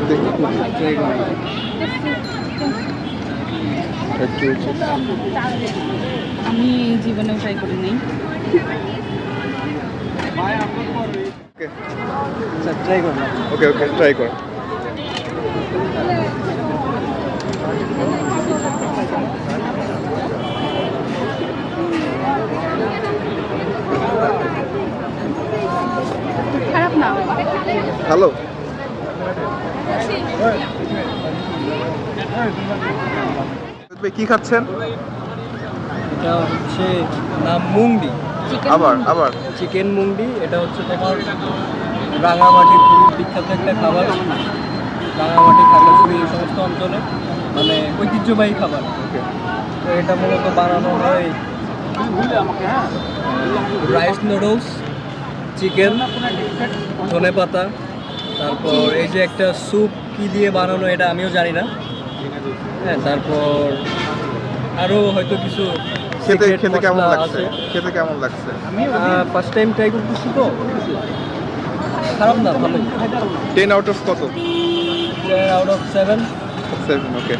দেখি আমি জীবনেও ট্রাই করি নাই। ট্রাই করুন। ওকে ওকে ট্রাই করুন। খারাপ না। হ্যালো, কি খাচ্ছেন? এটা হচ্ছে নাম মুংডি। আবার চিকেন মুংডি। এটা হচ্ছে তোমার রাঙামাটির খুবই বিখ্যাত একটা খাবার। রাঙামাটি, খাগড়াছড়ি এই সমস্ত অঞ্চলে মানে ঐতিহ্যবাহী খাবার। তো এটা মূলত বানানো হয় রাইস নুডলস, চিকেন, ধনেপাতা, তারপর এই যে একটা স্যুপ কি দিয়ে বানানো এটা আমিও জানি না। হ্যাঁ, তারপর আরও হয়তো কিছু খেতে secret খেতে কেমন মশলা লাগছে? আছে। খেতে কেমন লাগছে? ফার্স্ট টাইম ট্রাই করতেছি তো, খারাপ না, ভালোই। 10 আউট অফ কত? 10 out of 7। 7, ওকে।